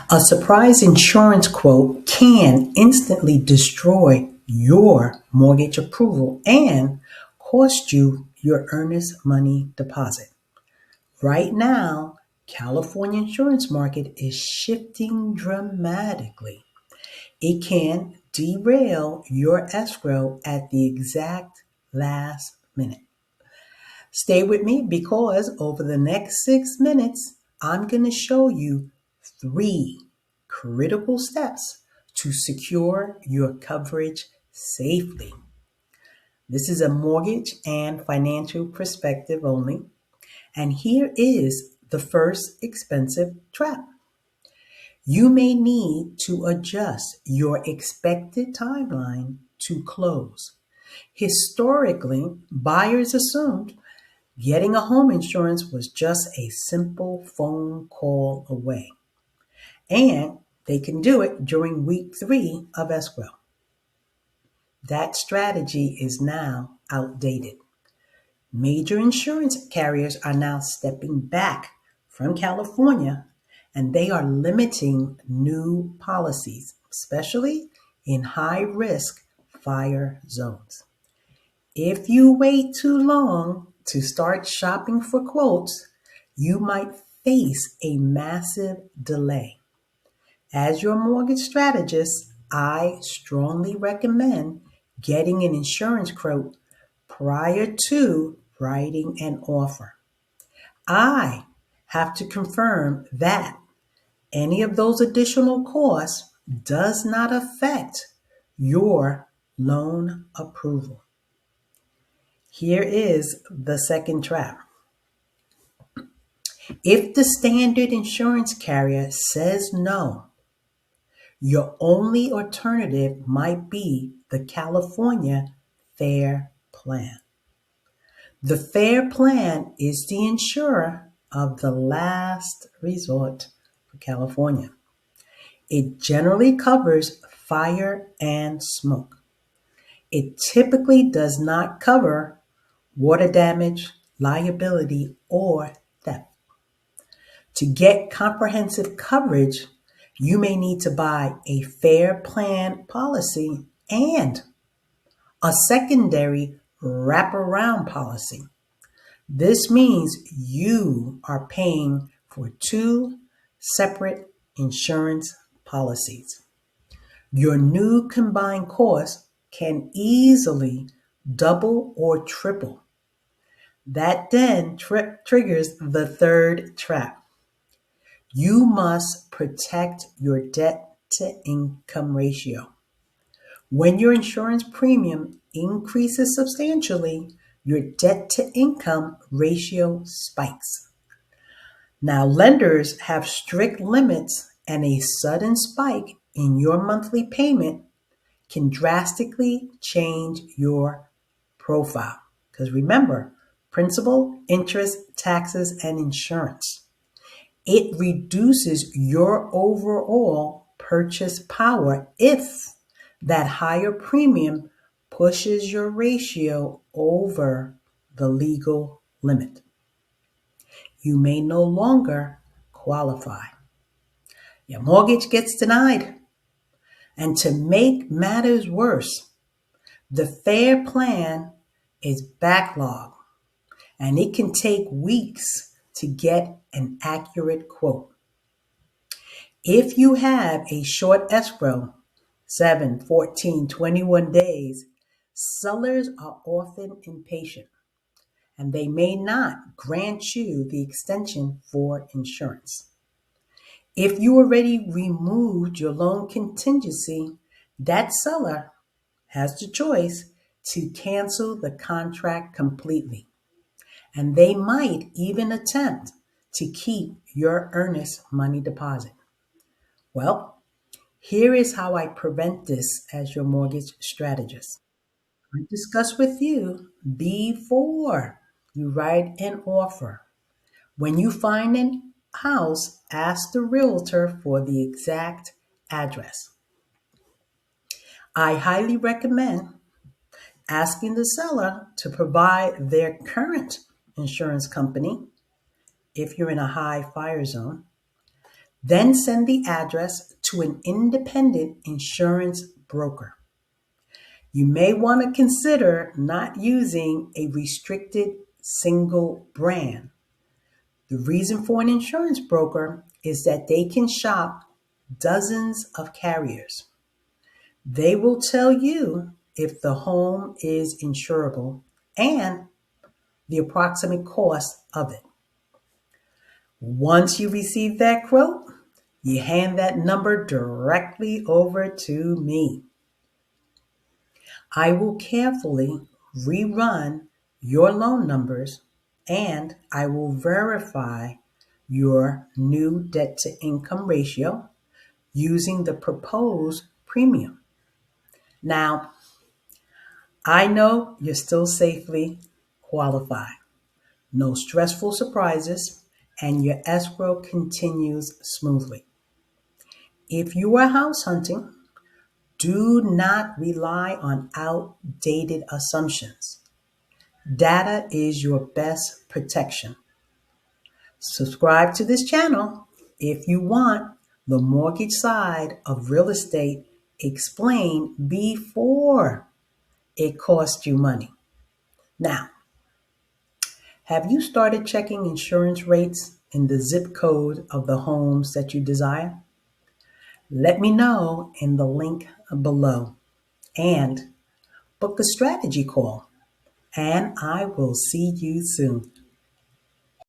A surprise insurance quote can instantly destroy your mortgage approval and cost you your earnest money deposit. Right now, California insurance market is shifting dramatically. It can derail your escrow at the exact last minute. Stay with me because over the next 6 minutes, I'm going to show you three critical steps to secure your coverage safely. This is a mortgage and financial perspective only. And here is the first expensive trap. You may need to adjust your expected timeline to close. Historically, buyers assumed getting a home insurance was just a simple phone call away. And they can do it during week 3 of escrow. That strategy is now outdated. Major insurance carriers are now stepping back from California and they are limiting new policies, especially in high risk fire zones. If you wait too long to start shopping for quotes, you might face a massive delay. As your mortgage strategist, I strongly recommend getting an insurance quote prior to writing an offer. I have to confirm that any of those additional costs does not affect your loan approval. Here is the second trap. If the standard insurance carrier says no, your only alternative might be the California Fair Plan. The Fair Plan is the insurer of the last resort for California. It generally covers fire and smoke. It typically does not cover water damage, liability, or theft. To get comprehensive coverage, you may need to buy a Fair Plan policy and a secondary wraparound policy. This means you are paying for two separate insurance policies. Your new combined cost can easily double or triple. That then triggers the third trap. You must protect your debt to income ratio. When your insurance premium increases substantially, your debt to income ratio spikes. Now, lenders have strict limits, and a sudden spike in your monthly payment can drastically change your profile. Because remember, principal, interest, taxes, and insurance. It reduces your overall purchase power if that higher premium pushes your ratio over the legal limit. You may no longer qualify. Your mortgage gets denied. And to make matters worse, the Fair Plan is backlogged and it can take weeks to get an accurate quote. If you have a short escrow, 7, 14, 21 days, sellers are often impatient and they may not grant you the extension for insurance. If you already removed your loan contingency, that seller has the choice to cancel the contract completely. And they might even attempt to keep your earnest money deposit. Well, here is how I prevent this as your mortgage strategist. I discuss with you before you write an offer. When you find a house, ask the realtor for the exact address. I highly recommend asking the seller to provide their current insurance company if you're in a high fire zone. Then send the address to an independent insurance broker. You may want to consider not using a restricted single brand. The reason for an insurance broker is that they can shop dozens of carriers. They will tell you if the home is insurable and the approximate cost of it. Once you receive that quote, you hand that number directly over to me. I will carefully rerun your loan numbers and I will verify your new debt to income ratio using the proposed premium. Now, I know you're still safely qualified. No stressful surprises, and your escrow continues smoothly. If you are house hunting, do not rely on outdated assumptions. Data is your best protection. Subscribe to this channel if you want the mortgage side of real estate explained before it costs you money. Now, have you started checking insurance rates in the zip code of the homes that you desire? Let me know in the link below and book a strategy call, and I will see you soon.